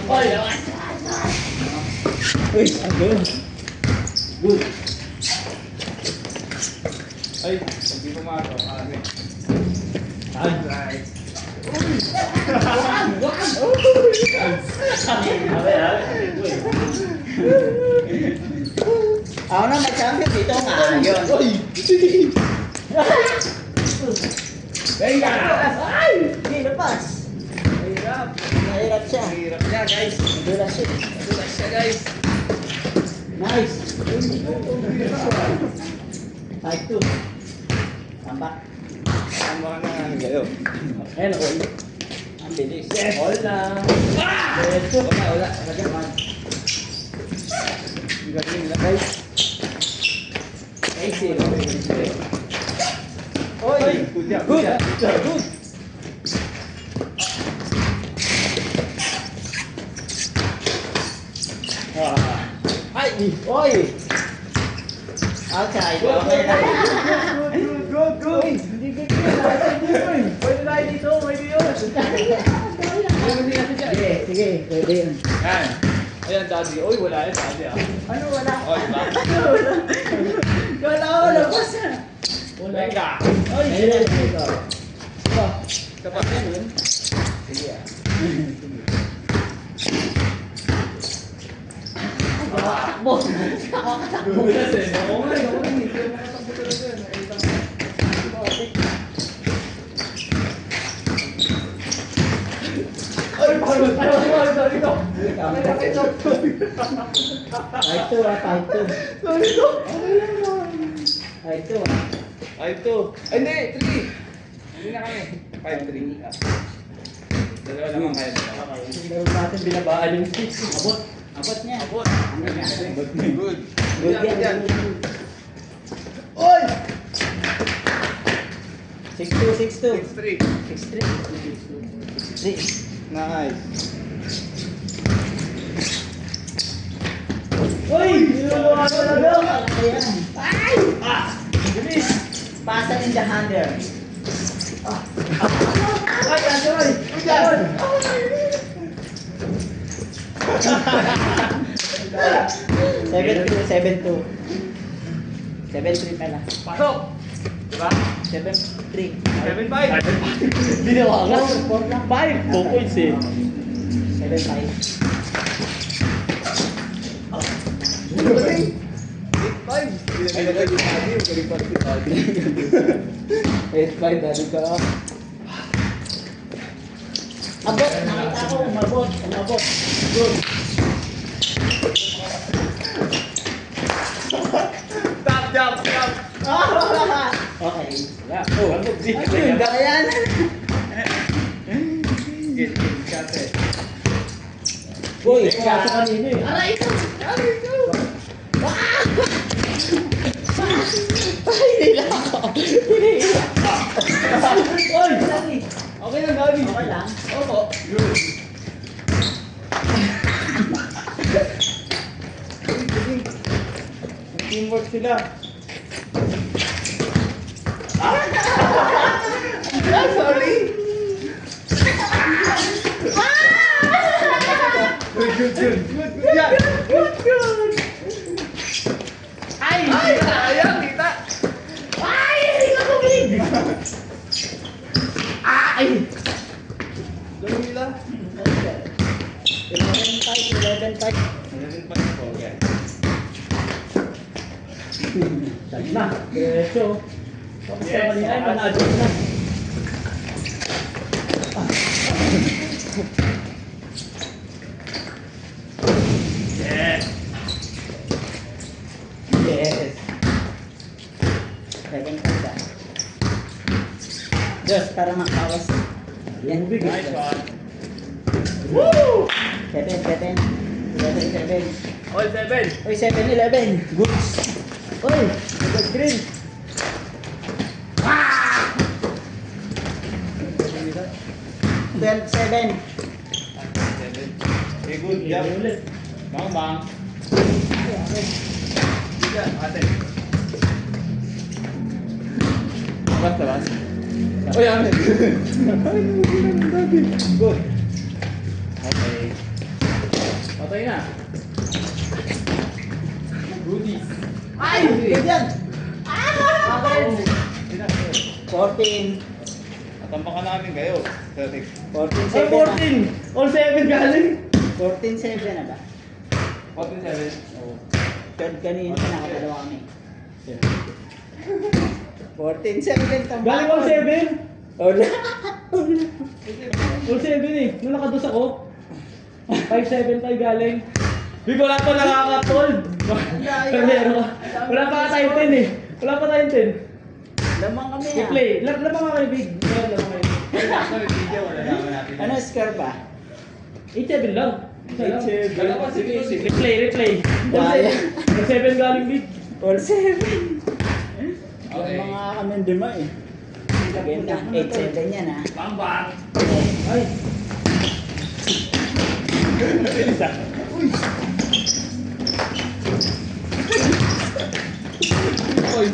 Speaker 3: Ay!
Speaker 2: Uy, ang good. Good.
Speaker 1: Ay, hindi pumasok. Ano eh.
Speaker 3: Alright.
Speaker 2: Ako na mag-champion dito nga. Yun.
Speaker 3: Venga! Ay!
Speaker 2: Hindi, lapas.
Speaker 3: Mahirap.
Speaker 2: Mahirap siya.
Speaker 1: Hirap niya, guys.
Speaker 2: Madulas siya.
Speaker 1: Madulas siya, guys.
Speaker 2: Nice. 5-2. Tambak.
Speaker 1: Ang mga nangyari kayo.
Speaker 3: Ayan, all.
Speaker 2: Ang bilis.
Speaker 3: All lang. Diretso.
Speaker 1: Wala.
Speaker 2: Nagaman.
Speaker 1: Ang galing nila, guys.
Speaker 3: Ay, zero.
Speaker 1: Oy! Good job.
Speaker 3: Good! Good! Ay!
Speaker 2: Oy! Outside. Okay na.
Speaker 3: Good! Hindi good yun. Pwede tayo dito. Pwede yun. Pwede natin siya.
Speaker 2: Sige, sige. Pwede yun.
Speaker 1: Yan. Ayan, daddy. Oy, wala yan, daddy ah.
Speaker 2: Ano wala?
Speaker 1: Oh, diba?
Speaker 2: Wala ko labas na.
Speaker 1: Venga!
Speaker 2: Oy! Ayun, ito.
Speaker 1: Kapag ganun.
Speaker 2: Sige ah. Takbo. Takbo.
Speaker 1: Gulas eh. Oo nga, oo nga. Hindi mo nakatakbo talaga. Nakita mo. Ay, parang sorry ko.
Speaker 2: Kahit to ah, kahit to.
Speaker 1: Sorry ko.
Speaker 2: Kahit to ah.
Speaker 1: Ay, 2. Ay, hindi. 3. Hindi na kami. 5-3. Dalawa naman kayo.
Speaker 3: Meron natin binabaan yung 6.
Speaker 2: Abot. Abot niya.
Speaker 1: Abot.
Speaker 2: Ano niya?
Speaker 1: Good.
Speaker 2: Good
Speaker 1: Good
Speaker 2: yan.
Speaker 1: yan.
Speaker 2: Oy! 6-2, 6-2.
Speaker 1: 6-3.
Speaker 2: 6-3.
Speaker 1: Nice.
Speaker 3: Uy! Niluluwa ko na daw!
Speaker 2: Ayan. Ay!
Speaker 3: Bilis!
Speaker 2: Pasa in the hander.
Speaker 3: Ay, Andoy! Uy, yan!
Speaker 2: 7-2. 7-3 pala.
Speaker 1: Pasok! Diba?
Speaker 2: 7-3.
Speaker 1: 7-5.
Speaker 3: Ginawa ka?
Speaker 2: 4 lang.
Speaker 3: 5! 2 points eh.
Speaker 2: 7-5.
Speaker 1: Galing. 8-5. Ay, nagay yung daddy. Galing pa rin si daddy.
Speaker 3: 8-5, dali ka.
Speaker 2: Abot. Nakita ko. Umabot. Umabot. Good.
Speaker 1: Stop, jump, jump.
Speaker 2: Okay.
Speaker 3: Wala. Oh, ano?
Speaker 2: Ano yun? Ayan.
Speaker 1: Get shot eh.
Speaker 3: Uy, kaso kanino eh.
Speaker 2: Aray ko.
Speaker 1: Aray ko.
Speaker 2: Ay, nila ako.
Speaker 3: Uy!
Speaker 2: Dali.
Speaker 1: Okay lang, daddy.
Speaker 2: Okay lang.
Speaker 1: Opo. Good. Teamwork sila. Sorry. Good. Good yan. Good.
Speaker 2: Ay!
Speaker 1: Ay, sayang, kita.
Speaker 2: Ay! Hindi ko tubig! Ay!
Speaker 1: Ganun nila.
Speaker 2: 11-5.
Speaker 1: 11 pa yung ball, guys.
Speaker 3: Dali na. Diretso. Tapos
Speaker 1: Yes,
Speaker 3: ka kanina,
Speaker 1: yes.
Speaker 3: pan-adjust na.
Speaker 1: Yes.
Speaker 2: Yes. 11-5 ah. Diyos, para makawas. Yan.
Speaker 3: Big.
Speaker 1: Nice one.
Speaker 3: Woo!
Speaker 2: 7. 7.
Speaker 3: All 7.
Speaker 2: Uy, 7-11. Goods. Uy, good green. 12-7.
Speaker 3: Okay, good job. Bang, bang. Tiga, ate. Basta, basta. Oh, yan. Good. Okay. Patay na. Goodies.
Speaker 2: Ay, good yan. Akin. 14.
Speaker 3: Tampakan namin kayo. 30.
Speaker 2: 14-7
Speaker 3: Ay, 14! All 7 galing!
Speaker 2: 14-7 na ba?
Speaker 3: 14-7.
Speaker 2: Oo. Third kanina, nakadalawa kami. 14-7 tamba.
Speaker 3: Galing all 7!
Speaker 2: Wala.
Speaker 3: All 7 eh. Nung nakados ako. 5-7 tayo galing. Hindi ko lang pa nakaka-12. Pero wala pa tayo 10 eh. Wala pa tayo 10.
Speaker 2: Lamang kami ah.
Speaker 3: I-play. Lamang ka kayo, big. Lamang kayo.
Speaker 2: Ano score ba?
Speaker 3: 8-7 lang.
Speaker 2: 8-7.
Speaker 3: Replay.
Speaker 2: Daya.
Speaker 3: All 7 galing, big.
Speaker 2: All 7.
Speaker 3: Okay.
Speaker 2: Mga kami dima eh. Again na, 8-7 yan ah.
Speaker 3: Bang bang! Ay! Uy!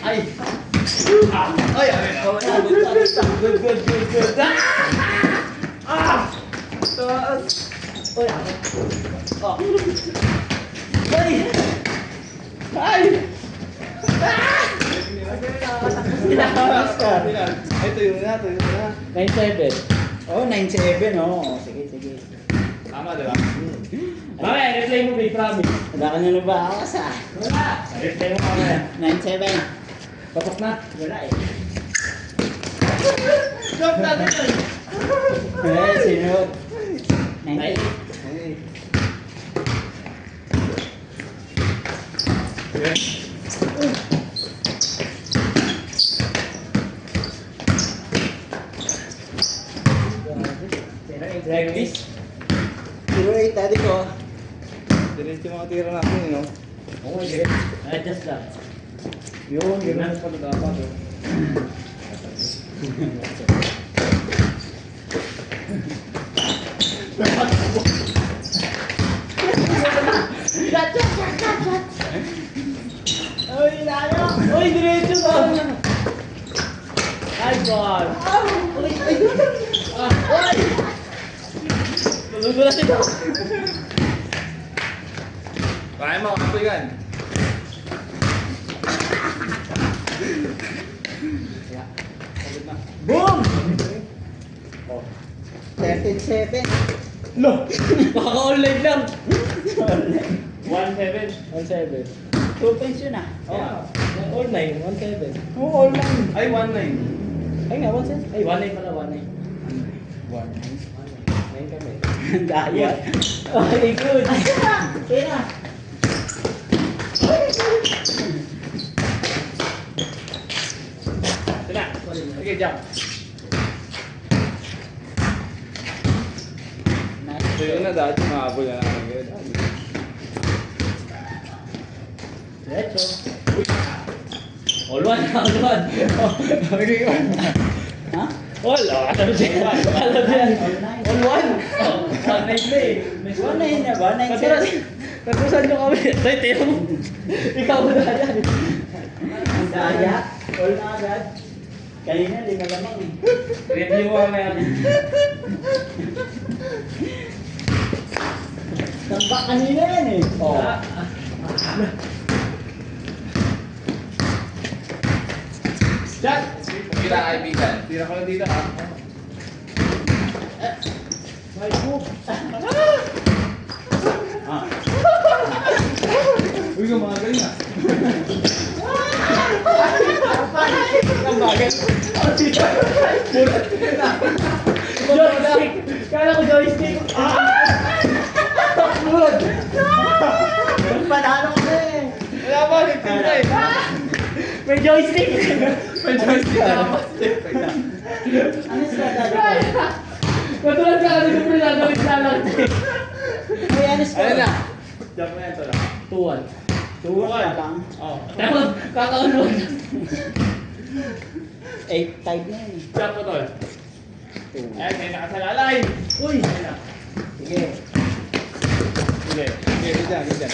Speaker 3: Ay! Ay! Good! Taas! Uy! Oh! Ay! Ay! Ay, tuyo na.
Speaker 2: 9-7. Oh, 9-7 oh. Sige.
Speaker 3: Tama, diba? Mamaya, replay mo, may promise.
Speaker 2: Wala ka na nabawas ah.
Speaker 3: Wala! Replay mo mamaya.
Speaker 2: 9-7.
Speaker 3: Tapos na.
Speaker 2: Wala eh.
Speaker 3: Stop natin yun!
Speaker 2: Eh, sinod. 9-8.
Speaker 3: Ay. Like this?
Speaker 2: 0-8 dati ko.
Speaker 3: Diretso yung mga tira natin, no?
Speaker 5: Oo, sige. Adjust lang.
Speaker 3: Yun, ganun pa dapat.
Speaker 2: Uy, lalo!
Speaker 3: Uy, diretso ba? Ay, God!
Speaker 2: Uy!
Speaker 3: Uy! Tulog na ito! Kaya mo, ako yan.
Speaker 2: Boom! 13-7.
Speaker 3: No! Kaka-online lang! 1-7.
Speaker 2: 1-7. 2 points yun ah.
Speaker 3: Oh, all 9, 1-7.
Speaker 2: Oo, all lang.
Speaker 3: Ay, 1-9. Ay nga, 1-7. Ay, 1-9 pala, 1-9. 9 kami.
Speaker 2: Daya.
Speaker 3: Okay, good.
Speaker 2: Kaya.
Speaker 3: Sina. Sige, jump. So yun na dati, makabol na namin kayo dati.
Speaker 2: Diretso.
Speaker 3: All 1, all 1. Okay, all
Speaker 2: Ha?
Speaker 3: All, alam siya. Alam siya. All 1. Oh, 1-9 na eh.
Speaker 2: 1-9 na ba? 9-7.
Speaker 3: Natusan nyo kami. Tay, tiyo mo. Ikaw na yan.
Speaker 2: Ang daya. All na agad. Kanina, di na lamang eh.
Speaker 3: Review mo mamaya.
Speaker 2: Tamba kanina yan eh.
Speaker 3: Oh. Chat!
Speaker 1: Kita kaibigan.
Speaker 3: Tira ko lang dito ha.
Speaker 2: May book.
Speaker 3: Ah. Uy, gumagaling ah. Ang bagal. Joystick! Kala ko joystick!
Speaker 2: Panalo ko na eh.
Speaker 3: Wala pa, nagtinda eh. May joystick!
Speaker 1: May joystick na master.
Speaker 2: Ano sila daddy ko?
Speaker 3: Matulad ka kasi kung pinagalit na lang.
Speaker 2: May ano sila?
Speaker 1: Ayun na. Jump na ito lang.
Speaker 3: 2-1.
Speaker 2: Tuwa lang.
Speaker 3: Oh. Tapos, kakaunod.
Speaker 2: 8-5 na yun.
Speaker 3: Jump mo tol. Ayan, may nakasalalay. Uy!
Speaker 2: Sige.
Speaker 3: Sige.
Speaker 1: Sige, dyan, dyan.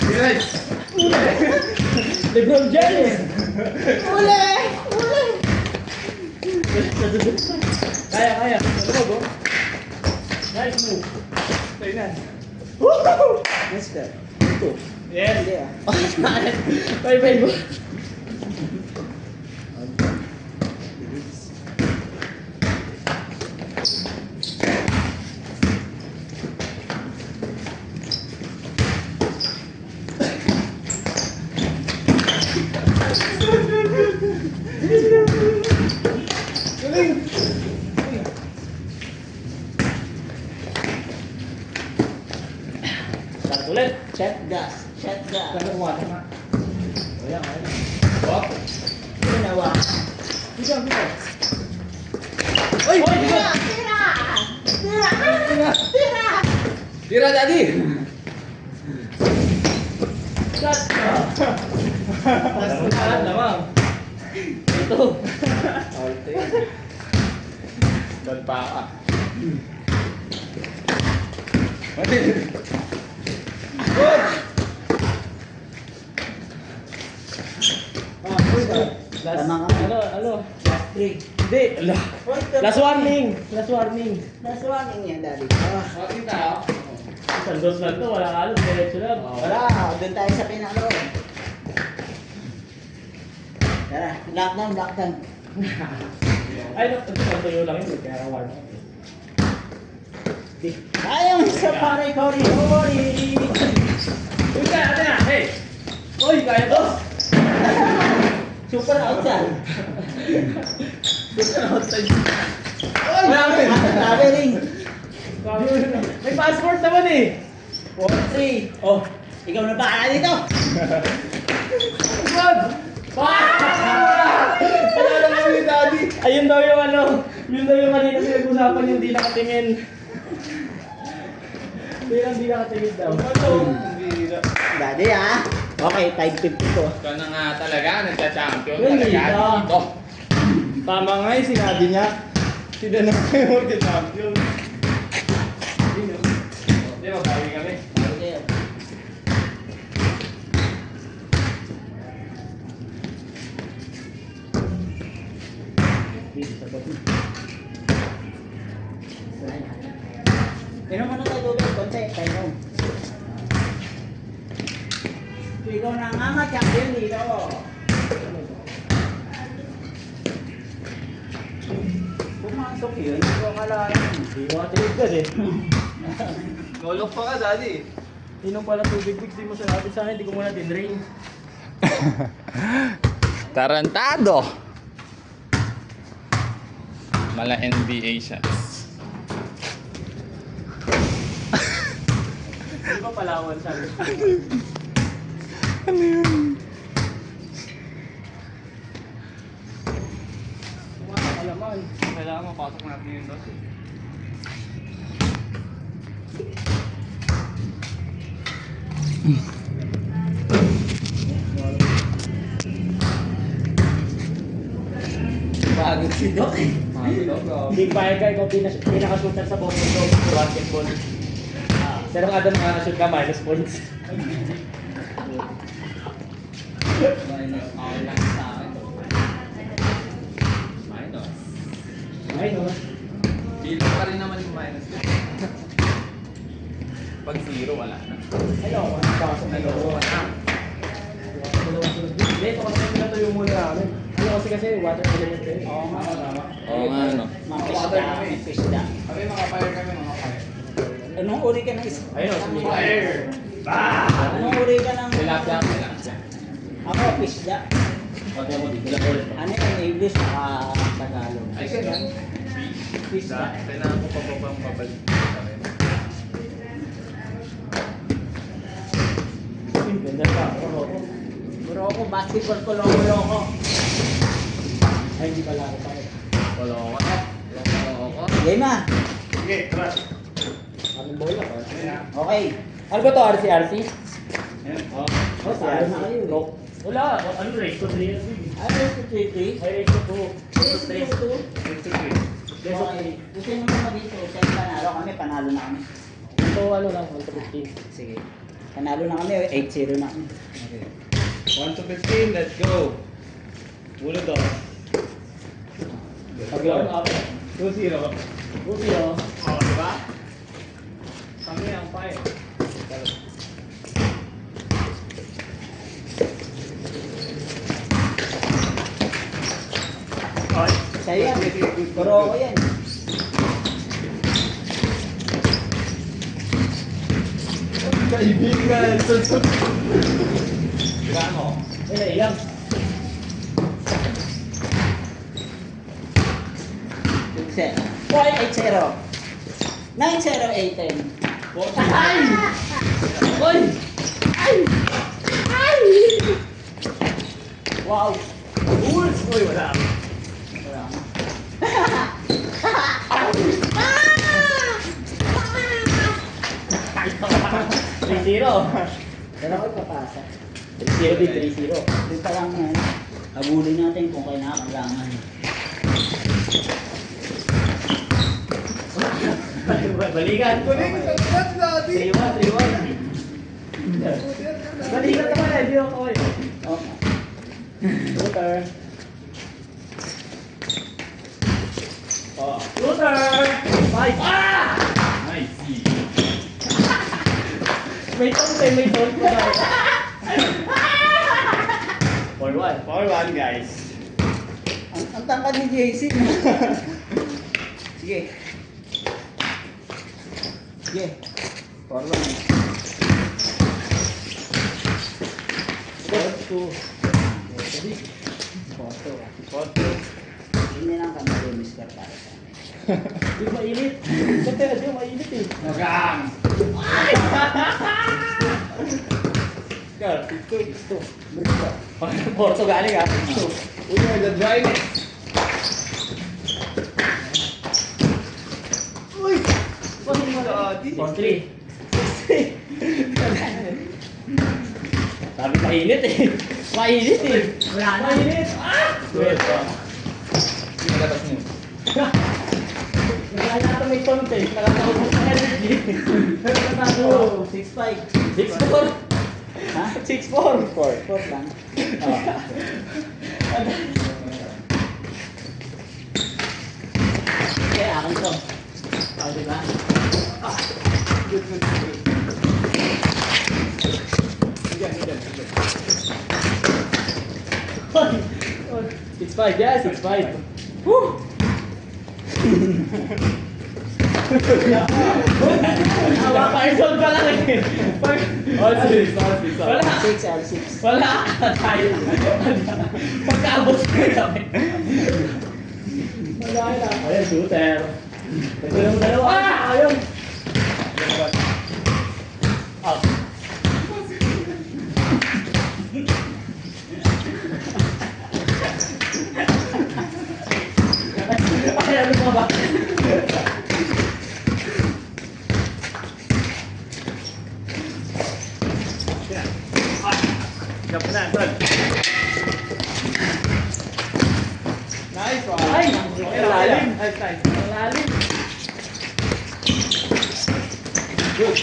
Speaker 1: Sige,
Speaker 3: LeBron James!
Speaker 2: Uli! Uli!
Speaker 3: Kaya, kaya. Lumog, oh. Nice move. Tayo na.
Speaker 2: Let's go. Ito.
Speaker 3: Yes.
Speaker 2: Hindi ah.
Speaker 3: Bye-bye mo. Start ulit.
Speaker 2: Shot gas. Shot gas.
Speaker 3: Kaya kumata na. Ayan, ayan.
Speaker 1: Wap.
Speaker 2: Ginawa.
Speaker 3: Bisa, bisa.
Speaker 1: Uy!
Speaker 2: Tira! Tira! Tira! Tira!
Speaker 1: Tira, daddy!
Speaker 3: Shot! Lahat naman. Ito.
Speaker 1: Alte. Doon pa ka. Mati! Good!
Speaker 3: Last,
Speaker 2: Tama ka.
Speaker 3: ano?
Speaker 2: Last 3.
Speaker 3: Hindi. Last warning. Last warning.
Speaker 2: Last warning yan, daddy.
Speaker 1: Mati tayo.
Speaker 3: Isang dos lang to. Wala ka alam. Diretso lang.
Speaker 2: Wala, doon tayo sa pinakalo. Tara, lockdown, lockdown.
Speaker 3: Ay, tuyo lang yun. Kaya ka warning.
Speaker 2: Ayaw sa pare kori hori.
Speaker 3: Uy, kaya na. Hey! Uy, kaya to.
Speaker 2: Super outside.
Speaker 3: Super outside.
Speaker 1: Marami!
Speaker 2: Traveling.
Speaker 3: May passport naman eh.
Speaker 2: 4-3.
Speaker 3: Oh.
Speaker 2: Ikaw na bahala dito.
Speaker 3: Good!
Speaker 1: Wala na kami, daddy!
Speaker 3: Ayun daw yung ano. Yun daw yung kanina pinag-usapan yung di nakatingin. Hindi nakatingin daw.
Speaker 2: Daddy ah. Okay, 550 to.
Speaker 1: Ikaw na nga talaga, nagka-champion
Speaker 3: Yun,
Speaker 1: talaga
Speaker 3: dito.
Speaker 1: dito.
Speaker 3: Tama nga yung sinabi niya.
Speaker 1: Sila na kayo magka-champion. Di ba, bawi kami?
Speaker 2: Okay. Pero mo na tayo tubig, konti, tayo. Ikaw na nga nga, champion dito. Pumasok yun, hindi ko akala.
Speaker 3: Hindi mo nakatingin ka eh.
Speaker 1: Golok pa ka, daddy.
Speaker 3: Inom pala tubig, Big. Di mo sinabi sa akin, hindi ko muna dinrain.
Speaker 4: Tarantado! Mala NBA shots.
Speaker 3: Di ba Palawan sabi?
Speaker 4: Ano yun?
Speaker 3: Alaman.
Speaker 4: Kailangan mapasok natin yun doon.
Speaker 2: Bago si Doc eh.
Speaker 3: Hindi pa ka ikaw pinaka-shooter sa basketball. Pero kung Adam nakaka-shoot ka, minus points.
Speaker 1: Minus ako lang sa akin. Minus.
Speaker 3: Ay, no.
Speaker 1: Dito pa rin naman yung minus. Pag zero, wala na.
Speaker 3: Hello, pasok na
Speaker 1: Hello, wala.
Speaker 3: Hindi, ito kasi pinatuyo muna namin. Ano kasi water element eh.
Speaker 2: Oo nga.
Speaker 4: Oo nga, no?
Speaker 2: Mga pisda, mga pisda.
Speaker 1: Kami mga fire kami, mga fire.
Speaker 2: Anong uri ka ng isda?
Speaker 3: Ayun, sige.
Speaker 1: Fire!
Speaker 2: Anong uri ka ng...
Speaker 1: Tilapia, tilapia.
Speaker 2: Ako, pisda. Ano yung English sa Tagalog?
Speaker 1: Ay, ganyan.
Speaker 2: Pisda.
Speaker 1: Kailangan ko pa bang babalik.
Speaker 3: Ganda pa. Oo.
Speaker 2: Kuroko, basketball, kuloko.
Speaker 3: Ay, hindi pala ako pa rin.
Speaker 1: Loko na. Loko.
Speaker 2: Game na.
Speaker 1: Sige, tara.
Speaker 3: Anong bola ba?
Speaker 2: Okay.
Speaker 3: Ano ba to? RC?
Speaker 1: Ayan.
Speaker 3: Oh,
Speaker 2: Talo na kayo.
Speaker 3: Go. Wala. Ano race to 3?
Speaker 2: Ano yung 3-3?
Speaker 3: Ay, race to 2.
Speaker 2: Race to 2. Okay. Gusto nyo naman dito. Kahit panalo kami, panalo na kami.
Speaker 3: Ito ano lang, 1 to 15.
Speaker 2: Sige. Panalo na kami, 8-0 na kami.
Speaker 3: Okay.
Speaker 1: 1 to 15, let's go. Ulo daw.
Speaker 3: Pag-load up.
Speaker 1: 2-0.
Speaker 3: Ruby oh.
Speaker 1: Oh, diba? Kami ang 5. Ay,
Speaker 2: Sa'yo yan. Kuroko yan.
Speaker 1: kaibigan. Gano?
Speaker 3: Eh, ilang.
Speaker 2: Set. 8-0. 9-0, 8-10.
Speaker 3: Ay! Oy! Ay! Ay!
Speaker 2: Wow.
Speaker 1: Rules! Uy, wala.
Speaker 2: Wala.
Speaker 3: Three zero.
Speaker 2: Pero ako ipapasa.
Speaker 3: 3-0 din, 3-0.
Speaker 2: Doon pa lang yan. Habulin natin kung kailangan.
Speaker 3: Balikan.
Speaker 1: Balikan natin.
Speaker 3: 3-1, 3-1. Balikan naman eh, di ako eh.
Speaker 2: Oh.
Speaker 3: Shooter. Oh, shooter! Five! Ah!
Speaker 1: Nice.
Speaker 3: May taunt eh, may taunt pa tayo. 4-1.
Speaker 1: 4-1, guys.
Speaker 2: Ang tangkad ni JC. Sige. Sige. Forward.
Speaker 3: 4-2.
Speaker 2: Hindi lang kami lumiskar para sa amin.
Speaker 3: Di mainit. Kasi di mainit eh.
Speaker 1: Magang.
Speaker 3: Girl, ito. Porto galing ah.
Speaker 1: Uy, the dryness. Uy! Dati.
Speaker 3: 4-3. Sabi mainit eh. Mainit eh.
Speaker 2: Wala na.
Speaker 3: Mainit. Ah! Wait.
Speaker 1: Nagatas niyo.
Speaker 3: Wala na ito may taunt eh. Nakataubos ng energy. Pero natalo.
Speaker 2: 6-5.
Speaker 3: 6-4.
Speaker 2: Ha?
Speaker 3: 6-4.
Speaker 2: 4 lang. Okay, akin to. O, diba?
Speaker 1: Good. Higyan.
Speaker 3: 6-5, yeah, 6-5. Woo! Hawakan pa lang eh.
Speaker 1: All six.
Speaker 3: Wala.
Speaker 2: 6 L6.
Speaker 3: Wala ka tayo. Pagkaabot ko kami. Wala na. Ayan, shooter. Ito yung dalawa. Ah! Ayun. Out. Ay, ano mo ba?
Speaker 1: Jump na, tol. Nice one.
Speaker 3: Ay!
Speaker 1: Lalim.
Speaker 3: Malalim.
Speaker 1: Good.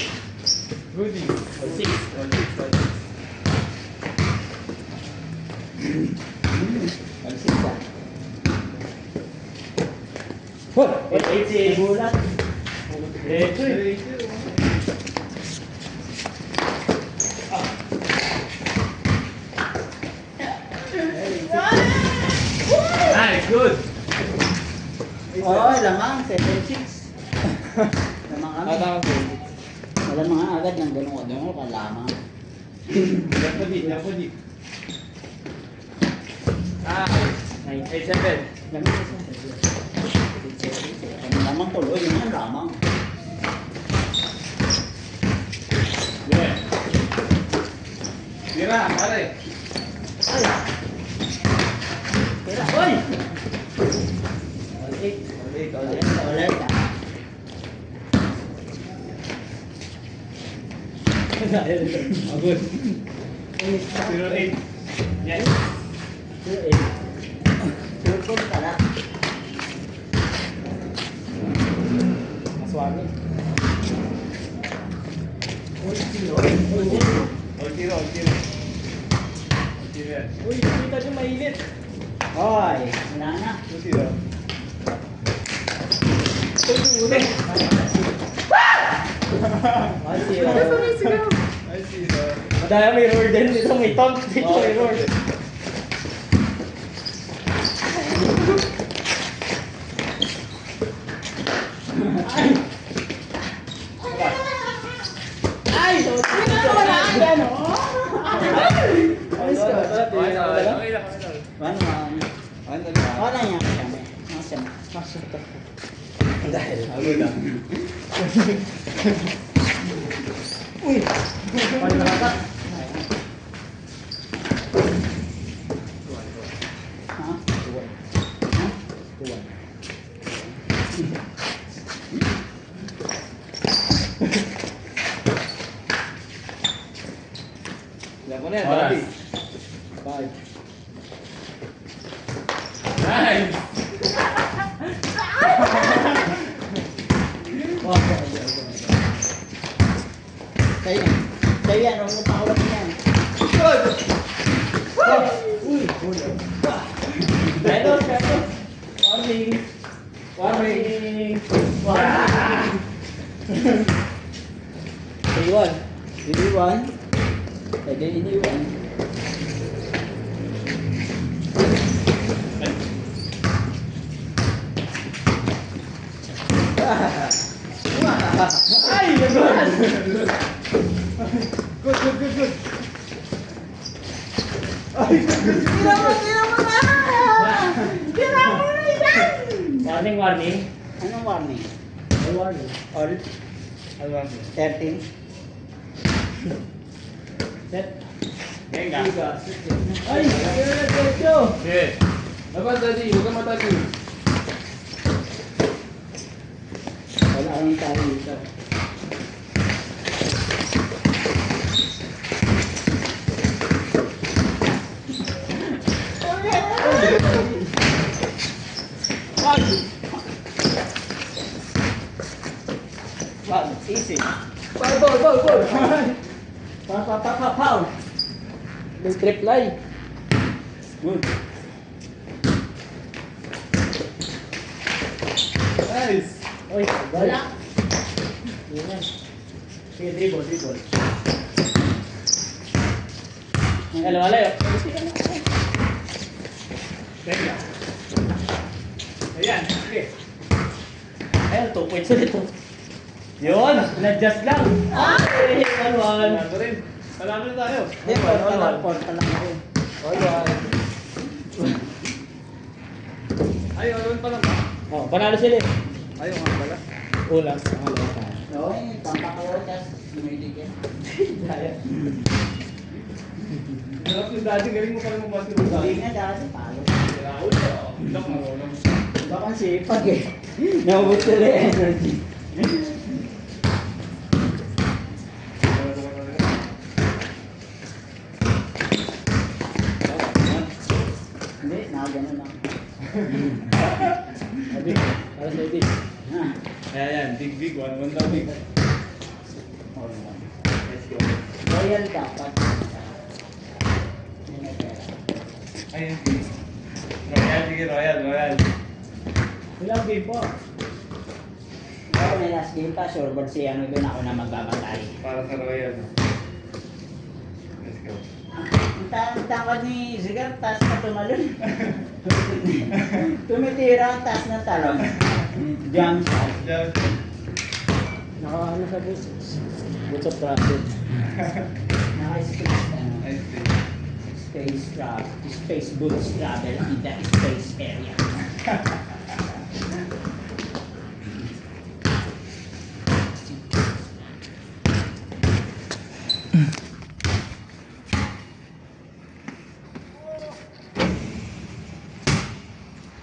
Speaker 1: Goodie.
Speaker 3: 6.
Speaker 2: L6 ah.
Speaker 3: Hoy! 8 bulat. Ito eh.
Speaker 1: Nice, good.
Speaker 2: Oo, lamang. 7-6. Lamang kami. Malamang agad ng ganun ka lamang.
Speaker 1: Dapo di. Ah, 8-7.
Speaker 2: Ano lamang tuloy, yun ang lamang.
Speaker 1: Yeah. Tira, pare.
Speaker 2: Tira.
Speaker 3: Oy!
Speaker 2: Ulit.
Speaker 3: Ulit.
Speaker 2: Ulit ah.
Speaker 3: Agod. 08. Yes.
Speaker 2: Turkod pala.
Speaker 3: Maswami.
Speaker 2: Uy, sino?
Speaker 3: All tiro. Yan. Uy, kita nyo mainit.
Speaker 2: Oy, wala na.
Speaker 3: All tiro.
Speaker 2: Oy, sino?
Speaker 3: Ay, sino? Madaya may roar din. Dito may taunt. Dito may roar.
Speaker 2: Ay, so, sino naman na yan, oh? Ayos ko.
Speaker 3: Okay lang.
Speaker 2: Wala niya kami. Masya.
Speaker 3: Dahil. Agod lang.
Speaker 2: Uy!
Speaker 3: Paano nakakat?
Speaker 2: Ha?
Speaker 3: Tuwan. Ilan mo na yan,
Speaker 1: Oras.
Speaker 3: Daddy? 5.
Speaker 1: Nice!
Speaker 2: Sa'yo yan, huwag mo pakawat yan. Uy!
Speaker 3: Meron. Warning.
Speaker 2: Iniwan. Pwede iniwan.
Speaker 3: Ay! Nagwan! Good. Ay!
Speaker 2: Tira mo na! Tira mo na yan!
Speaker 3: Warning.
Speaker 2: Anong warning?
Speaker 3: Warning.
Speaker 2: All?
Speaker 3: Warning.
Speaker 2: 13?
Speaker 3: Set.
Speaker 1: Venga.
Speaker 3: Ay! Ayun na, Sergio!
Speaker 1: Sige. Labas, Daddy. Huwag kang matagi.
Speaker 2: Wala akong tali dito. Wag, easy.
Speaker 3: Ball!
Speaker 2: Pow!
Speaker 3: May reply.
Speaker 2: Good.
Speaker 3: Nice! Oy,
Speaker 2: Wala.
Speaker 3: Yun yan. Sige, dribble. Wala. Venga. Ayan, sige. Ayun, 2 points ulit to. Yun, na-adjust lang. Ay, 1-1. Ano rin. Salamat na tayo.
Speaker 2: Hindi, porta lang ako.
Speaker 3: Ay, 1-1 pa lang ba? Oh, panalo sila eh.
Speaker 1: Ayaw nga pala.
Speaker 3: Ulas, pangalawa tayo.
Speaker 2: Oo, pampakaw, tas lumiligyan.
Speaker 3: Sarap yung dati, galing mo pa rin mag-basketball dati.
Speaker 2: Hindi nga dati, palo.
Speaker 3: Raul, lock marunong.
Speaker 2: Baka sipag eh. Naubos ko na yung energy. Hindi, nakagano lang.
Speaker 3: Big, para sa big.
Speaker 2: Ha?
Speaker 3: Ayan, big, 1-1 daw big. Let's go.
Speaker 2: Royal dapat.
Speaker 3: Ayun, big. Royal. Ilang game po?
Speaker 2: Ako may last game pa, sure, but si ano doon ako na magbabatay.
Speaker 3: Para sa Royal. Let's go.
Speaker 2: Ang tangkad ni Zigar, taas na tumalon. Tumitira ang taas na talon. Jump shot.
Speaker 3: Nakaano sa boots? Boots of traffic.
Speaker 2: Naka-space ano. Space boots travel in the space area.